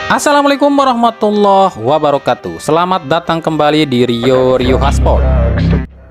Assalamualaikum warahmatullahi wabarakatuh. Selamat datang kembali di Rio Hotspot.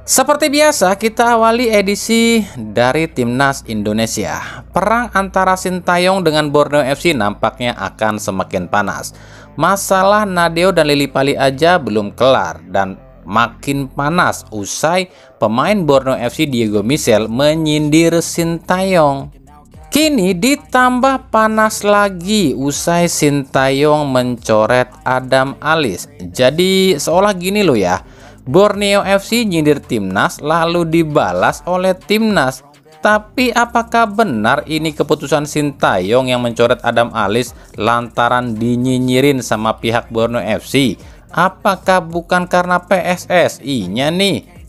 Seperti biasa, kita awali edisi dari Timnas Indonesia. Perang antara Sintayong dengan Borneo FC nampaknya akan semakin panas. Masalah Nadeo dan Lili Pali aja belum kelar dan makin panas usai pemain Borneo FC Diego Michel menyindir Sintayong. Kini ditambah panas lagi usai Sintayong mencoret Adam Alizé. Jadi seolah gini loh ya, Borneo FC nyindir Timnas lalu dibalas oleh Timnas. Tapi apakah benar ini keputusan Sintayong yang mencoret Adam Alizé lantaran dinyinyirin sama pihak Borneo FC? Apakah bukan karena PSSI-nya nih?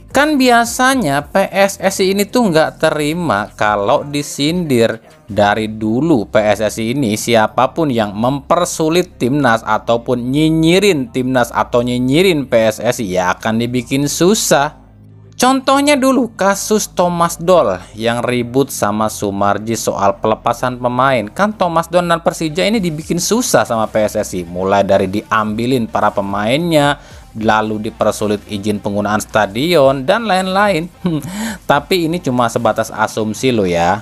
Kan biasanya PSSI ini tuh nggak terima kalau disindir. Dari dulu PSSI ini siapapun yang mempersulit Timnas ataupun nyinyirin Timnas atau nyinyirin PSSI ya akan dibikin susah. Contohnya dulu kasus Thomas Doll yang ribut sama Sumarji soal pelepasan pemain. Kan Thomas Doll dan Persija ini dibikin susah sama PSSI, mulai dari diambilin para pemainnya, lalu dipersulit izin penggunaan stadion dan lain-lain. Tapi ini cuma sebatas asumsi loh ya.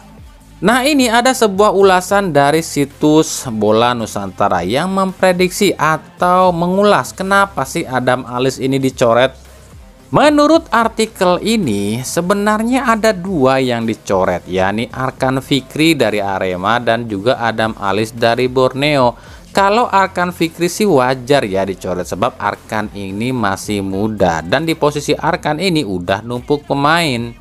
Nah, ini ada sebuah ulasan dari situs Bola Nusantara yang memprediksi atau mengulas kenapa sih Adam Alizé ini dicoret. Menurut artikel ini sebenarnya ada dua yang dicoret, yakni Arkan Fikri dari Arema dan juga Adam Alizé dari Borneo. Kalau Arkan Fikri sih wajar ya dicoret sebab Arkan ini masih muda dan di posisi Arkan ini udah numpuk pemain.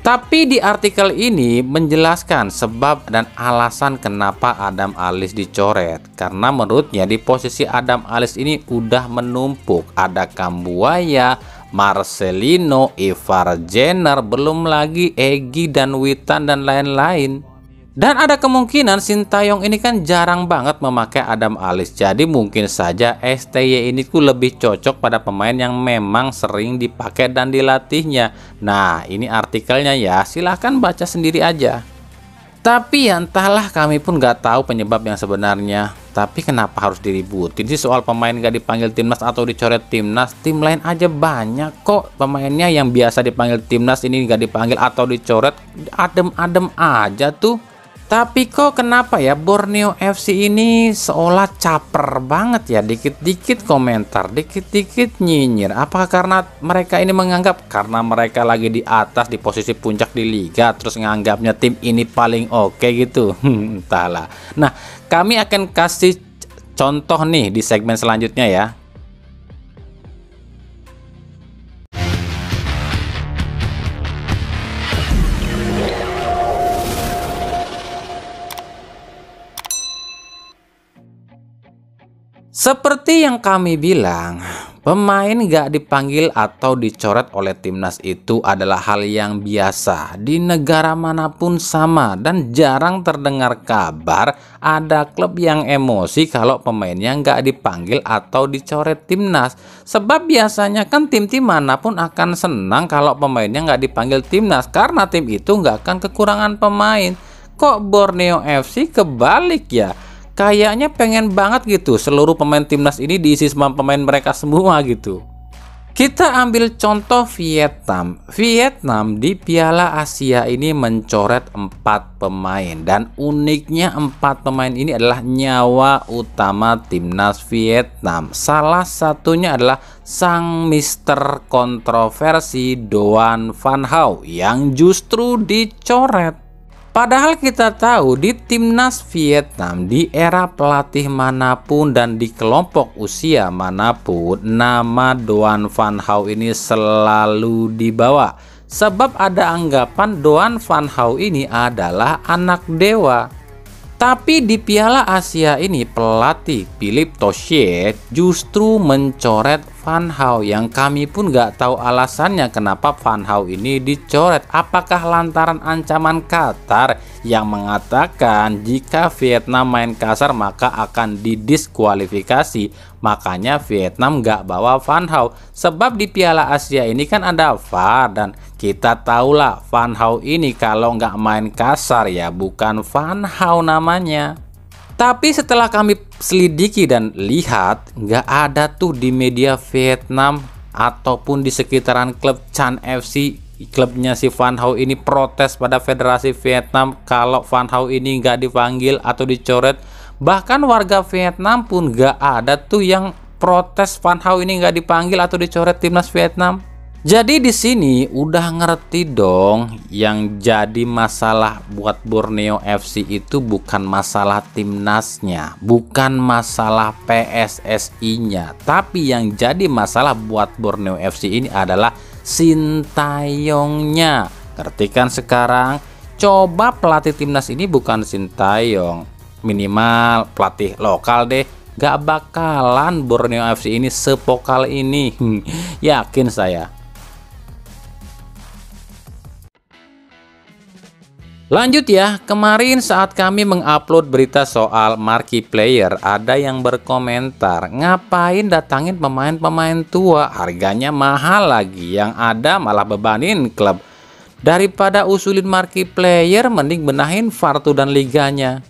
Tapi di artikel ini menjelaskan sebab dan alasan kenapa Adam Alizé dicoret. Karena menurutnya di posisi Adam Alizé ini udah menumpuk. Ada Kambuaya, Marcelino, Ivar Jenner, belum lagi Egy dan Witan dan lain-lain. Dan ada kemungkinan Sintayong ini kan jarang banget memakai Adam Alizé. Jadi mungkin saja STY ini tuh lebih cocok pada pemain yang memang sering dipakai dan dilatihnya. Nah, ini artikelnya ya, silahkan baca sendiri aja. Tapi ya entahlah, kami pun nggak tahu penyebab yang sebenarnya. Tapi kenapa harus diributin sih soal pemain nggak dipanggil Timnas atau dicoret Timnas? Tim lain aja banyak kok pemainnya yang biasa dipanggil Timnas ini nggak dipanggil atau dicoret, adem-adem aja tuh. Tapi kok kenapa ya Borneo FC ini seolah caper banget ya, dikit-dikit komentar, dikit-dikit nyinyir. Apakah karena mereka ini menganggap karena mereka lagi di atas di posisi puncak di liga terus nganggapnya tim ini paling oke gitu? Entahlah. Nah, kami akan kasih contoh nih di segmen selanjutnya ya. Seperti yang kami bilang, pemain gak dipanggil atau dicoret oleh Timnas itu adalah hal yang biasa. Di negara manapun sama dan jarang terdengar kabar ada klub yang emosi kalau pemainnya gak dipanggil atau dicoret Timnas. Sebab biasanya kan tim-tim manapun akan senang kalau pemainnya gak dipanggil Timnas karena tim itu gak akan kekurangan pemain. Kok Borneo FC kebalik ya? Kayaknya pengen banget gitu seluruh pemain Timnas ini diisi sama pemain mereka semua gitu. Kita ambil contoh Vietnam. Vietnam di Piala Asia ini mencoret 4 pemain. Dan uniknya 4 pemain ini adalah nyawa utama Timnas Vietnam. Salah satunya adalah sang Mister Kontroversi Doan Van Hau yang justru dicoret. Padahal kita tahu di Timnas Vietnam di era pelatih manapun dan di kelompok usia manapun nama Doan Van Hau ini selalu dibawa. Sebab ada anggapan Doan Van Hau ini adalah anak dewa. Tapi di Piala Asia ini pelatih Philippe Toche justru mencoret Van Hau yang kami pun nggak tahu alasannya kenapa Van Hau ini dicoret. Apakah lantaran ancaman Qatar yang mengatakan jika Vietnam main kasar maka akan didiskualifikasi? Makanya Vietnam nggak bawa Van Hau. Sebab di Piala Asia ini kan ada VAR dan kita tahulah Van Hau ini kalau nggak main kasar ya bukan Van Hau namanya. Tapi setelah kami selidiki dan lihat, nggak ada tuh di media Vietnam ataupun di sekitaran klub Chan FC, klubnya si Van Hao ini protes pada Federasi Vietnam kalau Van Hao ini nggak dipanggil atau dicoret. Bahkan warga Vietnam pun nggak ada tuh yang protes Van Hao ini nggak dipanggil atau dicoret timnas Vietnam. Jadi di sini udah ngerti dong, yang jadi masalah buat Borneo FC itu bukan masalah timnasnya, bukan masalah PSSI-nya, tapi yang jadi masalah buat Borneo FC ini adalah Sintayongnya. Ngerti kan sekarang? Coba pelatih timnas ini bukan Sintayong, minimal pelatih lokal deh, gak bakalan Borneo FC ini sepokal ini. Yakin saya. Lanjut ya, kemarin saat kami mengupload berita soal marquee player, ada yang berkomentar, ngapain datangin pemain-pemain tua, harganya mahal lagi, yang ada malah bebanin klub. Daripada usulin marquee player, mending benahin VAR dan liganya.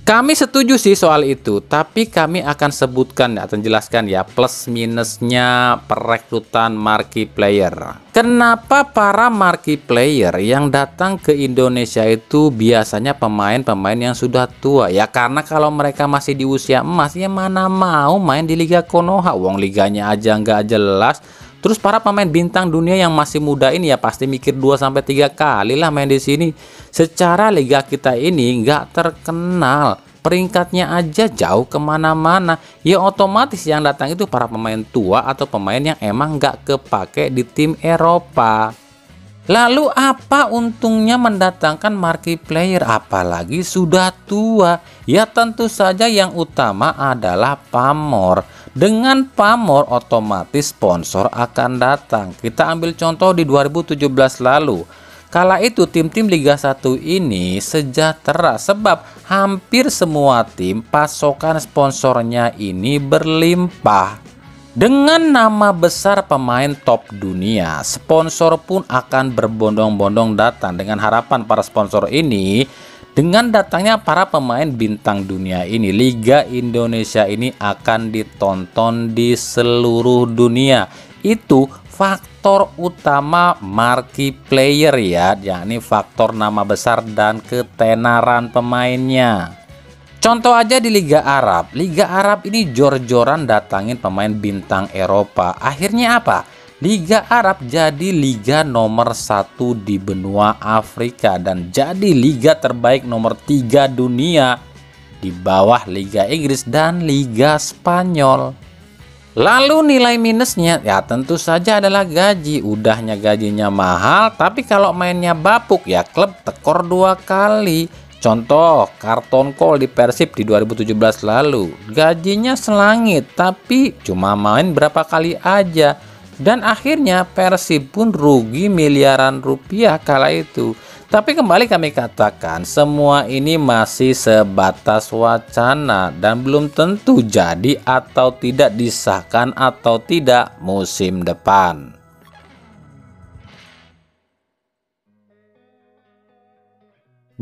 Kami setuju sih soal itu, tapi kami akan sebutkan atau jelaskan ya plus minusnya perekrutan marquee player. Kenapa para marquee player yang datang ke Indonesia itu biasanya pemain-pemain yang sudah tua? Ya karena kalau mereka masih di usia emas, ya mana mau main di Liga Konoha, wong liganya aja nggak jelas. Terus para pemain bintang dunia yang masih muda ini ya pasti mikir 2-3 kali lah main di sini. Secara liga kita ini nggak terkenal, peringkatnya aja jauh kemana-mana. Ya otomatis yang datang itu para pemain tua atau pemain yang emang nggak kepake di tim Eropa. Lalu apa untungnya mendatangkan marquee player apalagi sudah tua? Ya tentu saja yang utama adalah pamor. Dengan pamor otomatis sponsor akan datang. Kita ambil contoh di 2017 lalu. Kala itu tim-tim Liga 1 ini sejahtera sebab hampir semua tim pasokan sponsornya ini berlimpah. Dengan nama besar pemain top dunia, sponsor pun akan berbondong-bondong datang dengan harapan para sponsor ini. Dengan datangnya para pemain bintang dunia ini, Liga Indonesia ini akan ditonton di seluruh dunia. Itu faktor utama marquee player ya, yakni faktor nama besar dan ketenaran pemainnya. Contoh aja di Liga Arab. Liga Arab ini jor-joran datangin pemain bintang Eropa. Akhirnya apa? Liga Arab jadi liga nomor 1 di benua Afrika dan jadi liga terbaik nomor 3 dunia di bawah Liga Inggris dan Liga Spanyol. Lalu nilai minusnya ya tentu saja adalah gaji. Udahnya gajinya mahal, tapi kalau mainnya bapuk ya klub tekor 2 kali. Contoh Carlton Cole di Persib di 2017 lalu. Gajinya selangit tapi cuma main berapa kali aja. Dan akhirnya Persib pun rugi miliaran rupiah kala itu. Tapi kembali kami katakan, semua ini masih sebatas wacana dan belum tentu jadi atau tidak disahkan atau tidak musim depan.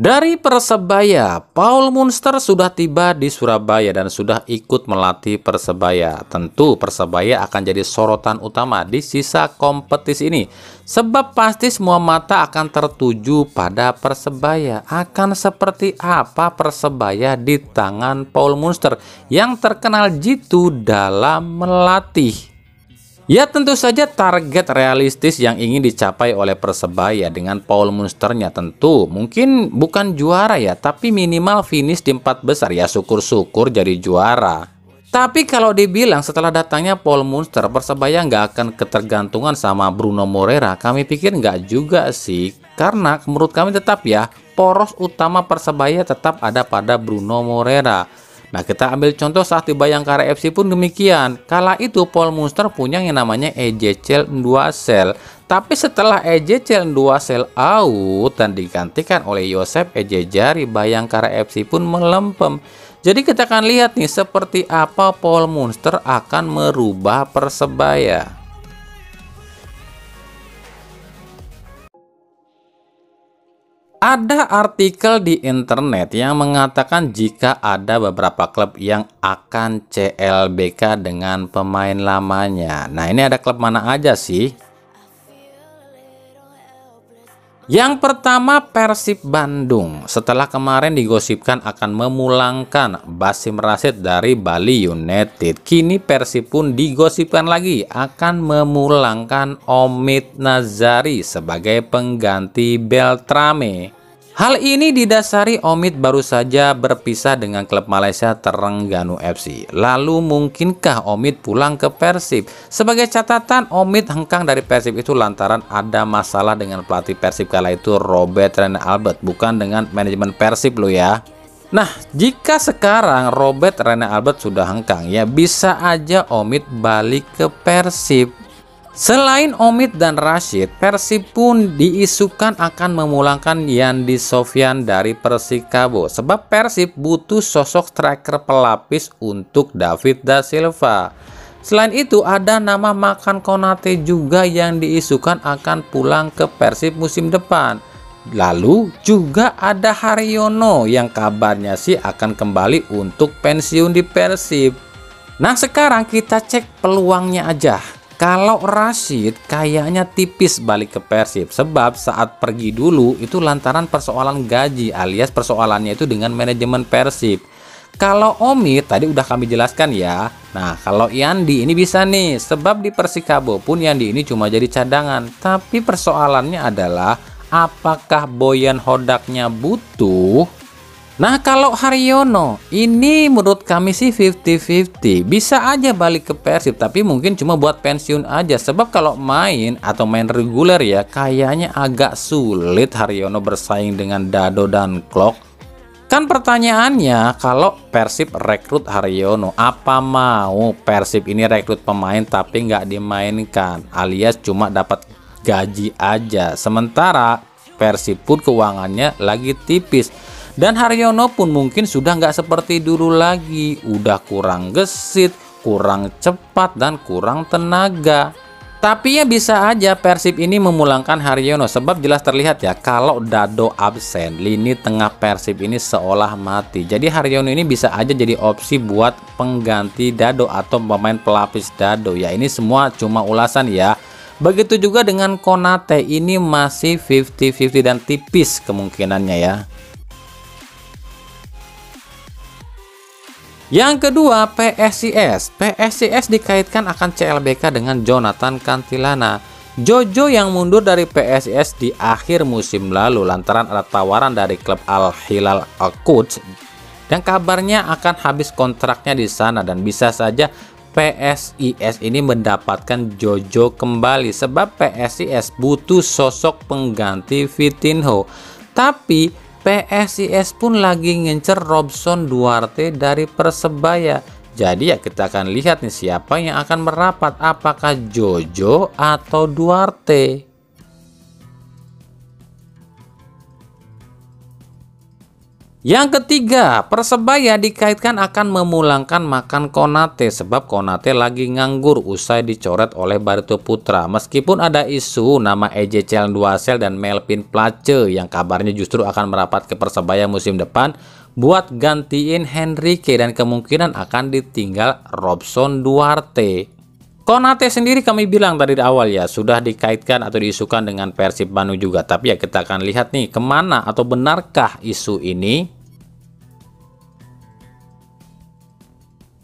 Dari Persebaya, Paul Munster sudah tiba di Surabaya dan sudah ikut melatih Persebaya. Tentu Persebaya akan jadi sorotan utama di sisa kompetisi ini. Sebab pasti semua mata akan tertuju pada Persebaya. Akan seperti apa Persebaya di tangan Paul Munster yang terkenal jitu dalam melatih. Ya tentu saja target realistis yang ingin dicapai oleh Persebaya dengan Paul Munsternya tentu mungkin bukan juara ya, tapi minimal finish di 4 besar ya, syukur-syukur jadi juara. Tapi kalau dibilang setelah datangnya Paul Munster Persebaya nggak akan ketergantungan sama Bruno Moreira, kami pikir nggak juga sih, karena menurut kami tetap ya poros utama Persebaya tetap ada pada Bruno Moreira. Nah kita ambil contoh saat di Bayangkara FC pun demikian. Kala itu Paul Munster punya yang namanya Ezechiel Nduasel. Tapi setelah Ezechiel Nduasel out dan digantikan oleh Yosep Ejejari, Bayangkara FC pun melempem. Jadi kita akan lihat nih seperti apa Paul Munster akan merubah Persebaya. Ada artikel di internet yang mengatakan jika ada beberapa klub yang akan CLBK dengan pemain lamanya. Nah, ini ada klub mana aja sih? Yang pertama Persib Bandung. Setelah kemarin digosipkan akan memulangkan Basim Rasid dari Bali United, kini Persib pun digosipkan lagi akan memulangkan Omid Nazari sebagai pengganti Beltrame. Hal ini didasari Omid baru saja berpisah dengan klub Malaysia Terengganu FC. Lalu mungkinkah Omid pulang ke Persib? Sebagai catatan, Omid hengkang dari Persib itu lantaran ada masalah dengan pelatih Persib kala itu, Robert Rene Albert, bukan dengan manajemen Persib lo ya. Nah, jika sekarang Robert Rene Albert sudah hengkang, ya bisa aja Omid balik ke Persib. Selain Omid dan Rashid, Persib pun diisukan akan memulangkan Yandi Sofyan dari Persikabo, sebab Persib butuh sosok striker pelapis untuk David da Silva. Selain itu, ada nama Makan Konate juga yang diisukan akan pulang ke Persib musim depan. Lalu juga ada Haryono yang kabarnya sih akan kembali untuk pensiun di Persib. Nah, sekarang kita cek peluangnya aja. Kalau Rashid kayaknya tipis balik ke Persib, sebab saat pergi dulu itu lantaran persoalan gaji, alias persoalannya itu dengan manajemen Persib. Kalau Omid tadi udah kami jelaskan ya. Nah, kalau Yandi ini bisa nih, sebab di Persikabo pun Yandi ini cuma jadi cadangan. Tapi persoalannya adalah apakah Boyan Hodaknya butuh? Nah, kalau Haryono ini menurut kami sih 50-50. Bisa aja balik ke Persib, tapi mungkin cuma buat pensiun aja. Sebab kalau main atau main reguler ya, kayaknya agak sulit Haryono bersaing dengan Dado dan Klok. Kan pertanyaannya, kalau Persib rekrut Haryono, apa mau Persib ini rekrut pemain tapi nggak dimainkan, alias cuma dapat gaji aja. Sementara Persib pun keuangannya lagi tipis. Dan Haryono pun mungkin sudah nggak seperti dulu lagi, udah kurang gesit, kurang cepat, dan kurang tenaga. Tapi ya bisa aja Persib ini memulangkan Haryono, sebab jelas terlihat ya kalau Dado absen, lini tengah Persib ini seolah mati. Jadi Haryono ini bisa aja jadi opsi buat pengganti Dado atau pemain pelapis Dado. Ya ini semua cuma ulasan ya. Begitu juga dengan Konate, ini masih 50-50 dan tipis kemungkinannya ya. Yang kedua, PSIS. PSIS dikaitkan akan CLBK dengan Jonathan Cantilana. Jojo yang mundur dari PSIS di akhir musim lalu lantaran ada tawaran dari klub Al Hilal Al-Quds dan kabarnya akan habis kontraknya di sana, dan bisa saja PSIS ini mendapatkan Jojo kembali sebab PSIS butuh sosok pengganti Vitinho. Tapi PSIS pun lagi ngincer Robson Duarte dari Persebaya. Jadi ya kita akan lihat nih siapa yang akan merapat, apakah Jojo atau Duarte. Yang ketiga, Persebaya dikaitkan akan memulangkan Makan Konate sebab Konate lagi nganggur usai dicoret oleh Barito Putra. Meskipun ada isu nama EJ Celnduasel dan Melvin Place yang kabarnya justru akan merapat ke Persebaya musim depan buat gantiin Henrique dan kemungkinan akan ditinggal Robson Duarte. Konate sendiri kami bilang tadi di awal ya sudah dikaitkan atau diisukan dengan Persib Bandung juga, tapi ya kita akan lihat nih kemana atau benarkah isu ini.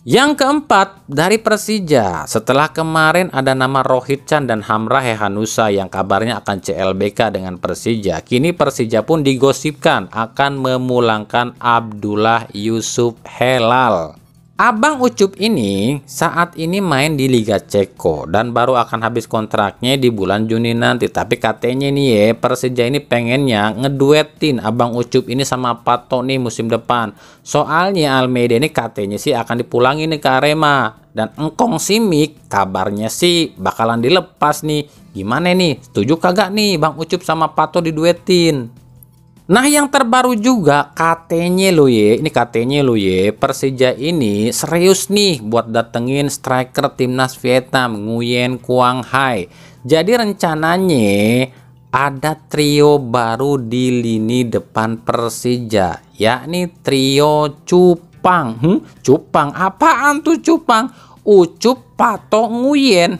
Yang keempat, dari Persija. Setelah kemarin ada nama Rohit Chan dan Hamra Hehanusa yang kabarnya akan CLBK dengan Persija, kini Persija pun digosipkan akan memulangkan Abdullah Yusuf Helal. Abang Ucup ini saat ini main di Liga Ceko dan baru akan habis kontraknya di bulan Juni nanti. Tapi katanya nih ya, Persija ini pengennya ngeduetin Abang Ucup ini sama Pato nih musim depan. Soalnya Almeida ini katanya sih akan dipulangin nih ke Arema. Dan Engkong Simic kabarnya sih bakalan dilepas nih. Gimana nih? Setuju kagak nih Bang Ucup sama Pato diduetin? Nah, yang terbaru juga katanya lo ye, ini katanya lo ye, Persija ini serius nih buat datengin striker timnas Vietnam, Nguyen Quang Hai. Jadi rencananya ada trio baru di lini depan Persija, yakni trio Cupang. Cupang apaan tuh Cupang? Ucup, Pato, Nguyen.